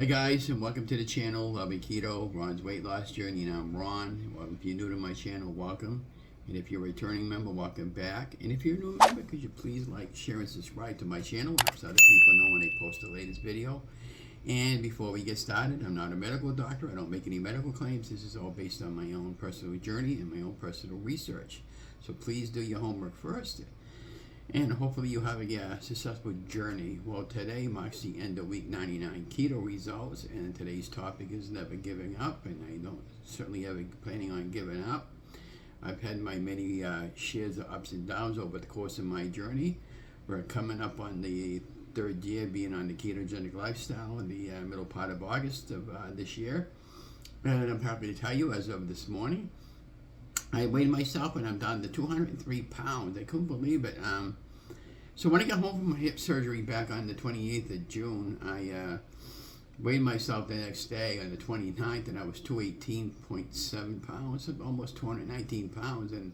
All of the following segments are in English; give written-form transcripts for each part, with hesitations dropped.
Hi guys, and welcome to the channel. Loving Keto, Ron's Weight Loss Journey, and I'm Ron. Well, if you're new to my channel, welcome. And if you're a returning member, welcome back. And if you're a new member, could you please like, share, and subscribe to my channel so other people know when I post the latest video. And before we get started, I'm not a medical doctor. I don't make any medical claims. This is all based on my own personal journey and my own personal research. So please do your homework first. And hopefully you have a successful journey. Well, today marks the end of week 99 keto results, and today's topic is never giving up, and I don't certainly ever planning on giving up. I've had my many shares of ups and downs over the course of my journey. We're coming up on the third year being on the ketogenic lifestyle in the middle part of August of this year. And I'm happy to tell you, as of this morning, I weighed myself and I'm down to 203 pounds. I couldn't believe it. So when I got home from my hip surgery back on the 28th of June, I weighed myself the next day on the 29th, and I was 218.7 pounds, almost 219 pounds. And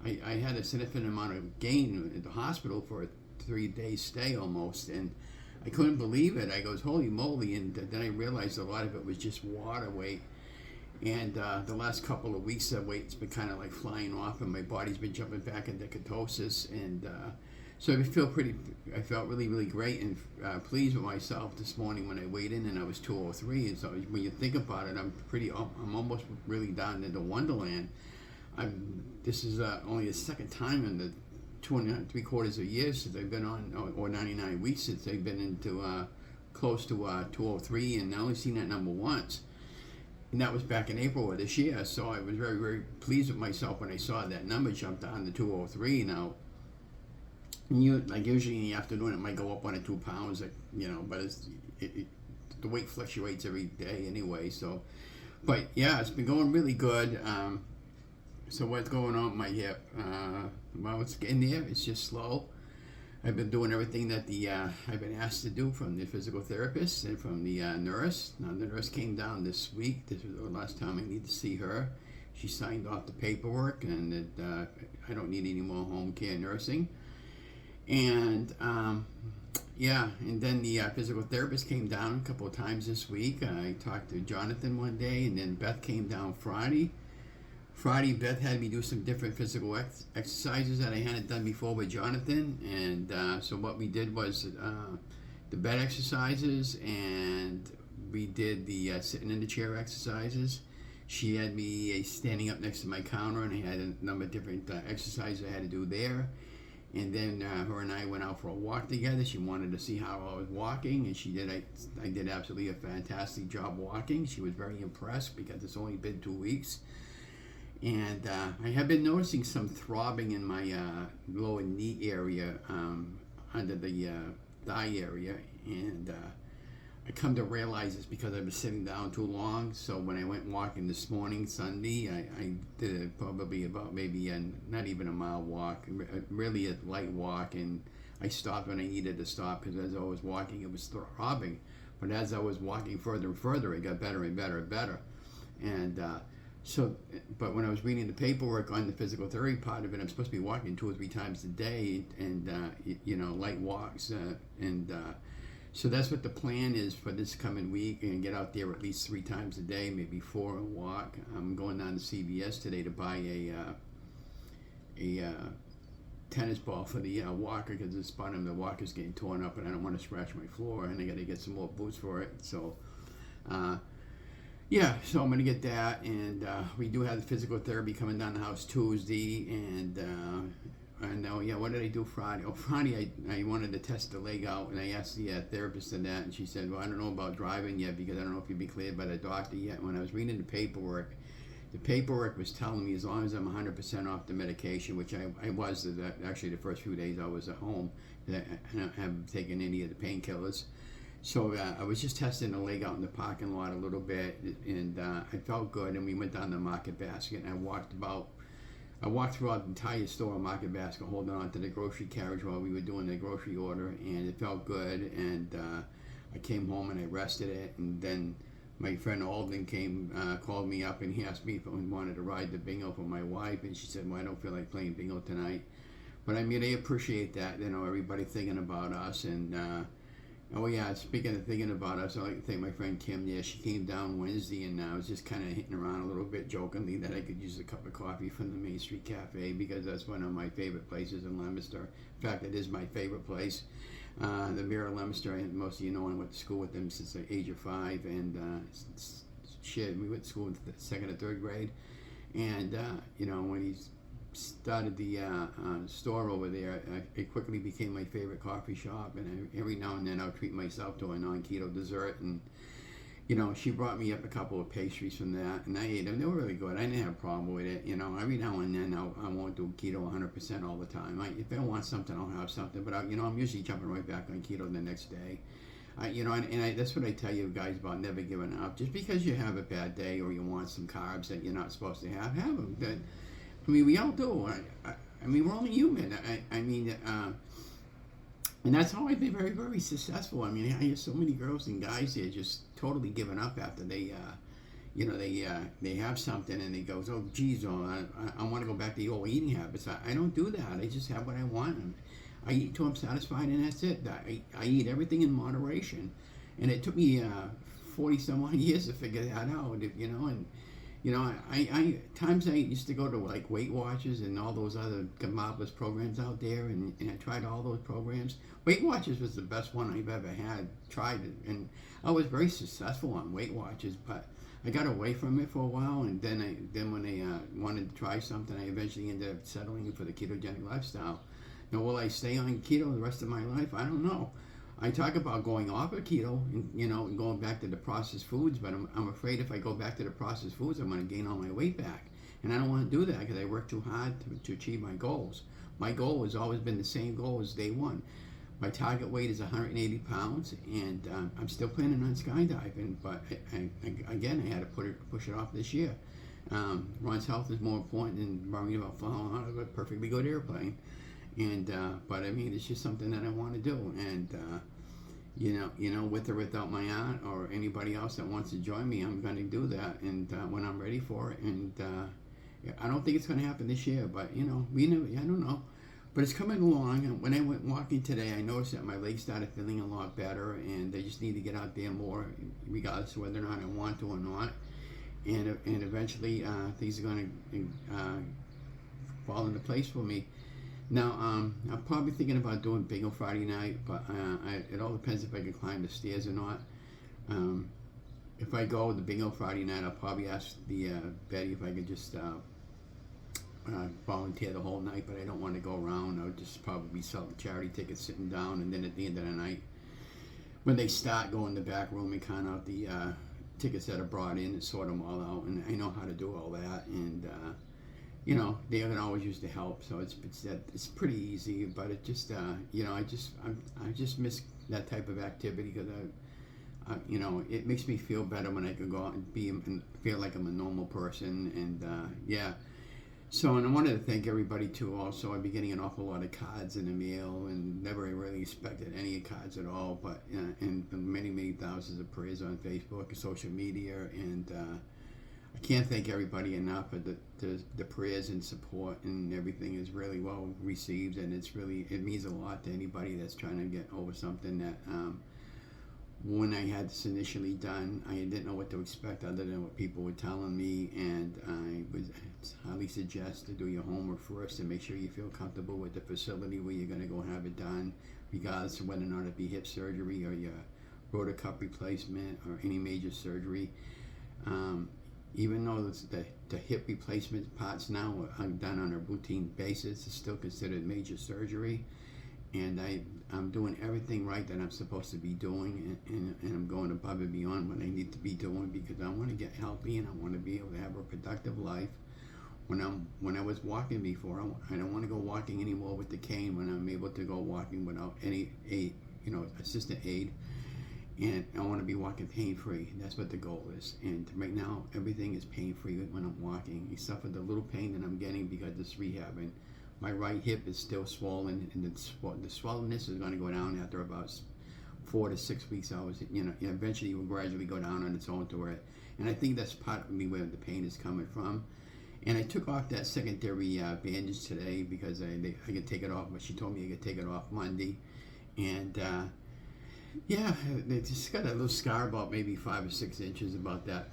I had a significant amount of gain in the hospital for a 3-day stay almost. And I couldn't believe it. I goes, holy moly. And then I realized a lot of it was just water weight. And the last couple of weeks, that weight's been kind of like flying off, and my body's been jumping back into ketosis. And so I felt really, really great and pleased with myself this morning when I weighed in, and I was 203. And so when you think about it, I'm almost really down into Wonderland. This is only the second time in the 2.75 years since I've been on, or 99 weeks since I've been into close to 203, and I only seen that number once. And that was back in April of this year. So I was very, very pleased with myself when I saw that number jump down to 203. Now, usually in the afternoon, it might go up 1 or 2 pounds, but the weight fluctuates every day anyway. So, but yeah, it's been going really good. So what's going on with my hip? Well, it's getting there. It's just slow. I've been doing everything that I've been asked to do from the physical therapist and from the nurse. Now, the nurse came down this week. This was the last time I need to see her. She signed off the paperwork, and that I don't need any more home care nursing. And and then the physical therapist came down a couple of times this week. I talked to Jonathan one day, and then Beth came down Friday. Beth had me do some different physical exercises that I hadn't done before with Jonathan. And so what we did was the bed exercises, and we did the sitting in the chair exercises. She had me standing up next to my counter, and I had a number of different exercises I had to do there. And then her and I went out for a walk together. She wanted to see how I was walking, and she did. I did absolutely a fantastic job walking. She was very impressed because it's only been 2 weeks. And I have been noticing some throbbing in my lower knee area, under the thigh area, and I come to realize it's because I've been sitting down too long. So when I went walking this morning, Sunday, I did probably about maybe not even a mile walk, really a light walk, and I stopped when I needed to stop because as I was walking, it was throbbing. But as I was walking further and further, it got better and better and better. And but when I was reading the paperwork on the physical therapy part of it, I'm supposed to be walking 2 or 3 times a day, and light walks, so that's what the plan is for this coming week, and get out there at least 3 times a day, maybe 4, and walk. I'm going down to CVS today to buy a tennis ball for the walker, because the spot of the walker's getting torn up, and I don't want to scratch my floor, and I got to get some more boots for it. So. So I'm going to get that, and we do have the physical therapy coming down the house Tuesday, and what did I do Friday? Oh, Friday I wanted to test the leg out, and I asked the therapist on that, and she said, well, I don't know about driving yet, because I don't know if you'll be cleared by the doctor yet. When I was reading the paperwork was telling me as long as I'm 100% off the medication, which I was, actually the first few days I was at home, I haven't taken any of the painkillers. So I was just testing the leg out in the parking lot a little bit, and I felt good. And we went down to Market Basket, and I walked throughout the entire store, Market Basket, holding on to the grocery carriage while we were doing the grocery order, and it felt good. And I came home and I rested it, and then my friend Alden called me up, and he asked me if I wanted to ride the bingo for my wife, and she said, well, I don't feel like playing bingo tonight. But I mean, I appreciate that, everybody thinking about us, and Oh yeah, speaking of thinking about us, I like to thank my friend Kim. Yeah, she came down Wednesday, and I was just kind of hitting around a little bit jokingly that I could use a cup of coffee from the Main Street Cafe because that's one of my favorite places in Leominster. In fact, it is my favorite place. The Mirror Leominster, and most of you know I went to school with them since the age of 5, and we went to school in the 2nd and 3rd grade. And when he started the store over there, it quickly became my favorite coffee shop. And every now and then I'll treat myself to a non-keto dessert. And she brought me up a couple of pastries from that, and I ate them. They were really good. I didn't have a problem with it. Every now and then I won't do keto 100% all the time. If I want something, I'll have something. But I'm usually jumping right back on keto the next day. That's what I tell you guys about never giving up. Just because you have a bad day or you want some carbs that you're not supposed to have them. We all do. We're only human. And that's how I've been very, very successful. I hear so many girls and guys here just totally giving up after they have something and they go, oh, geez, I want to go back to the old eating habits. I don't do that. I just have what I want. And I eat till I'm satisfied, and that's it. I eat everything in moderation. And it took me 40-some odd years to figure that out, I times I used to go to like Weight Watchers and all those other marvelous programs out there, and I tried all those programs. Weight Watchers was the best one I've ever tried, and I was very successful on Weight Watchers, but I got away from it for a while, and then when I wanted to try something, I eventually ended up settling for the ketogenic lifestyle. Now, will I stay on keto the rest of my life? I don't know. I talk about going off of keto and going back to the processed foods, but I'm afraid if I go back to the processed foods, I'm going to gain all my weight back. And I don't want to do that because I work too hard to achieve my goals. My goal has always been the same goal as day one. My target weight is 180 pounds, and I'm still planning on skydiving, but I had to push it off this year. Ron's health is more important than worrying about flying out of a perfectly good airplane. But it's just something that I want to do, and with or without my aunt or anybody else that wants to join me, I'm going to do that, and when I'm ready for it. And I don't think it's going to happen this year, but I don't know. But it's coming along. And when I went walking today, I noticed that my legs started feeling a lot better, and I just need to get out there more, regardless of whether or not I want to or not. And eventually, things are going to fall into place for me. Now, I'm probably thinking about doing Bingo Friday night, but it all depends if I can climb the stairs or not. If I go with the Bingo Friday night, I'll probably ask the Betty if I could just volunteer the whole night, but I don't want to go around. I'll just probably sell the charity tickets sitting down, and then at the end of the night, when they start, go in the back room and count out the tickets that are brought in and sort them all out. And I know how to do all that, and they can always use the help, so it's pretty easy. But it just I just miss that type of activity because it makes me feel better when I can go out and feel like I'm a normal person. And so, and I wanted to thank everybody too. Also, I've been getting an awful lot of cards in the mail, and never really expected any cards at all. But and many thousands of prayers on Facebook and social media, and I can't thank everybody enough for the prayers and support, and everything is really well received, and it means a lot to anybody that's trying to get over something that when I had this initially done, I didn't know what to expect other than what people were telling me, and I would highly suggest to do your homework first and make sure you feel comfortable with the facility where you're going to go have it done, regardless of whether or not it be hip surgery or your rotor cuff replacement or any major surgery. Even though the hip replacement parts now are done on a routine basis, it's still considered major surgery. And I'm doing everything right that I'm supposed to be doing, and I'm going above and beyond what I need to be doing because I want to get healthy and I want to be able to have a productive life. When I was walking before, I don't want to go walking anymore with the cane when I'm able to go walking without any aid, assistant aid. And I want to be walking pain-free. That's what the goal is. And right now, everything is pain-free when I'm walking, except for the little pain that I'm getting because it's rehabbing. My right hip is still swollen, and the swollenness is going to go down after about 4 to 6 weeks. Eventually it will gradually go down on its own to it. And I think that's partly where the pain is coming from. And I took off that secondary bandage today because I could take it off, but she told me I could take it off Monday. And Yeah, they just got a little scar about maybe 5 or 6 inches, about that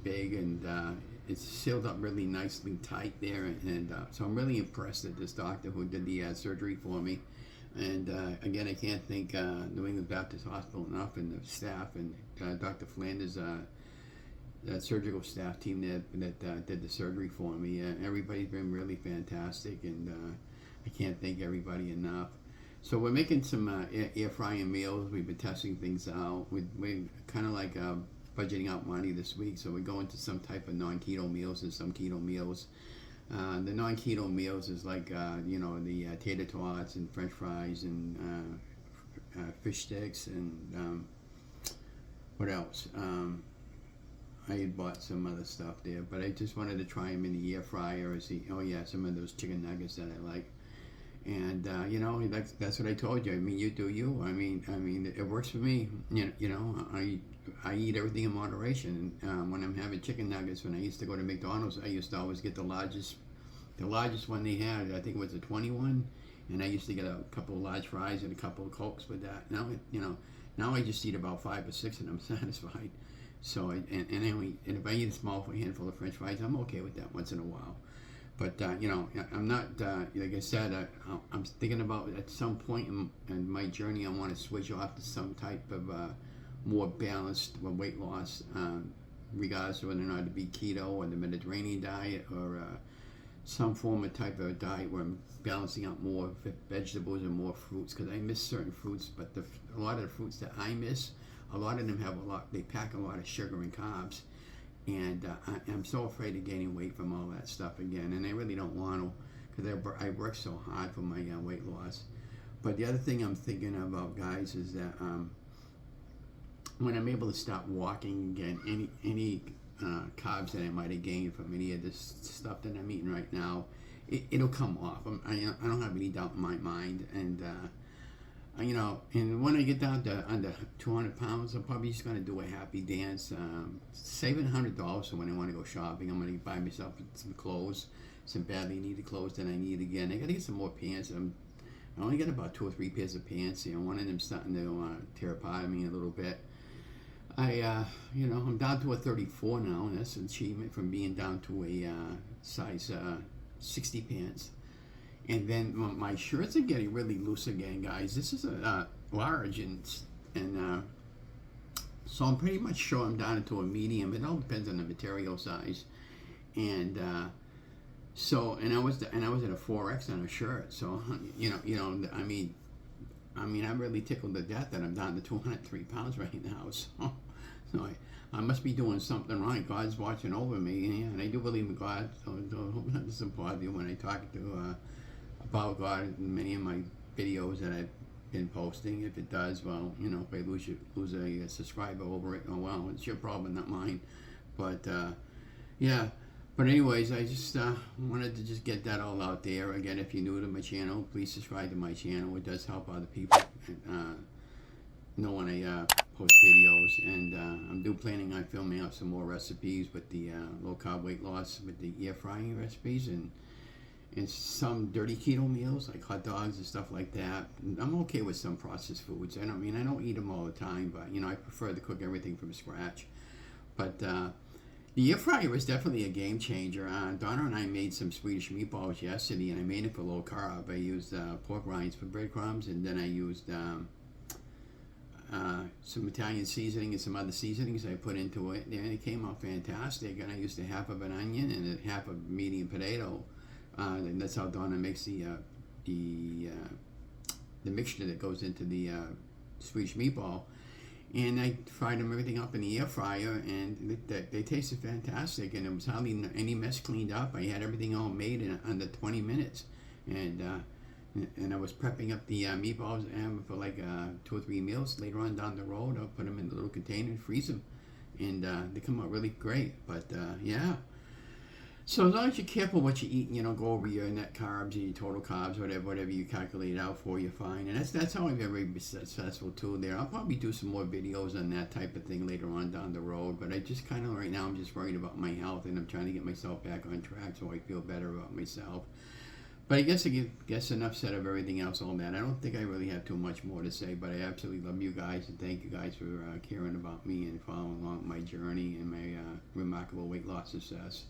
big, and it's sealed up really nicely tight there. And so I'm really impressed at this doctor who did the surgery for me. And again, I can't thank New England Baptist Hospital enough, and the staff, and Dr. Flanders, that surgical staff team that did the surgery for me. Everybody's been really fantastic, and I can't thank everybody enough. So we're making some air frying meals. We've been testing things out. We're kind of like budgeting out money this week, so we're going to some type of non-keto meals and some keto meals. The non-keto meals is like the tater tots and French fries and fish sticks and what else? I had bought some other stuff there, but I just wanted to try them in the air fryer. Some of those chicken nuggets that I like. And that's what I told you. I mean, you do you. I mean, it works for me. I eat everything in moderation. When I'm having chicken nuggets, when I used to go to McDonald's, I used to always get the largest one they had. I think it was a 21, and I used to get a couple of large fries and a couple of Cokes with that. Now I just eat about 5 or 6 and I'm satisfied. So and if I eat a small handful of French fries, I'm okay with that once in a while. But I'm not like I said. I'm thinking about at some point in my journey, I want to switch off to some type of more balanced weight loss, regardless of whether or not it be keto or the Mediterranean diet or some form of type of diet where I'm balancing out more vegetables and more fruits, because I miss certain fruits. But a lot of the fruits that I miss, a lot of them they pack a lot of sugar and carbs. And I'm so afraid of gaining weight from all that stuff again, and I really don't want to, because I work so hard for my weight loss. But the other thing I'm thinking about, guys, is that when I'm able to stop walking again, any carbs that I might have gained from any of this stuff that I'm eating right now, it'll come off. I don't have any doubt in my mind, and and when I get down to under 200 pounds, I'm probably just going to do a happy dance, saving $100 for when I want to go shopping. I'm going to buy myself some clothes, some badly needed clothes that I need again. I got to get some more pants. I only got about 2 or 3 pairs of pants. One of them starting to tear apart me a little bit. I'm down to a 34 now, and that's an achievement from being down to a size 60 pants. And then my shirts are getting really loose again, guys. This is a large, and so I'm pretty much sure I'm down into a medium. It all depends on the material size, and I was at a 4X on a shirt. So I mean, I'm really tickled to death that I'm down to 203 pounds right now. So I must be doing something right. God's watching over me, and I do believe in God. So don't let this bother you when I talk to about God in many of my videos that I've been posting. If it does, well, if I lose a subscriber over it, oh well, it's your problem, not mine. But But anyways, I just wanted to just get that all out there. Again, if you're new to my channel, please subscribe to my channel. It does help other people know when I post videos. And I'm planning on filming out some more recipes with the low carb weight loss with the air frying recipes, and some dirty keto meals like hot dogs and stuff like that. I'm okay with some processed foods. I don't eat them all the time, but I prefer to cook everything from scratch. But the air fryer is definitely a game changer. Donna and I made some Swedish meatballs yesterday, and I made it for low carb. I used pork rinds for breadcrumbs, and then I used some Italian seasoning and some other seasonings I put into it, and it came out fantastic. And I used a half of an onion and a half of a medium potato. And that's how Donna makes the mixture that goes into the Swedish meatball. And I fried them everything up in the air fryer, and they tasted fantastic. And there was hardly any mess cleaned up. I had everything all made in under 20 minutes, and I was prepping up the meatballs for like 2 or 3 meals later on down the road. I'll put them in a little container and freeze them, and they come out really great. But yeah. So as long as you're careful what you eat, and you don't go over your net carbs and your total carbs, whatever you calculate out for, you're fine. And that's how I've been very successful too there. I'll probably do some more videos on that type of thing later on down the road. But I just kind of right now I'm just worried about my health, and I'm trying to get myself back on track so I feel better about myself. But I guess enough said of everything else on that. I don't think I really have too much more to say, but I absolutely love you guys and thank you guys for caring about me and following along my journey and my remarkable weight loss success.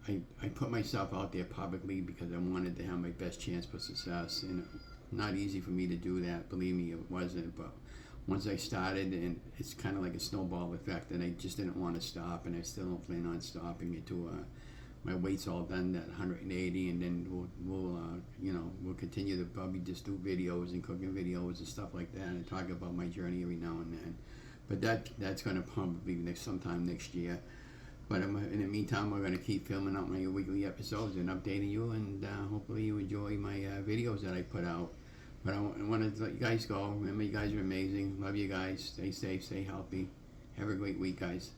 I put myself out there publicly because I wanted to have my best chance for success, and not easy for me to do that. Believe me, it wasn't. But once I started, and it's kind of like a snowball effect, and I just didn't want to stop, and I still don't plan on stopping it to my weight's all done at 180, and then we'll continue to probably just do videos and cooking videos and stuff like that, and talk about my journey every now and then. But that's going to probably be sometime next year. But in the meantime, we're going to keep filming out my weekly episodes and updating you, and hopefully you enjoy my videos that I put out. But I want to let you guys go. Remember, you guys are amazing. Love you guys. Stay safe, stay healthy. Have a great week, guys.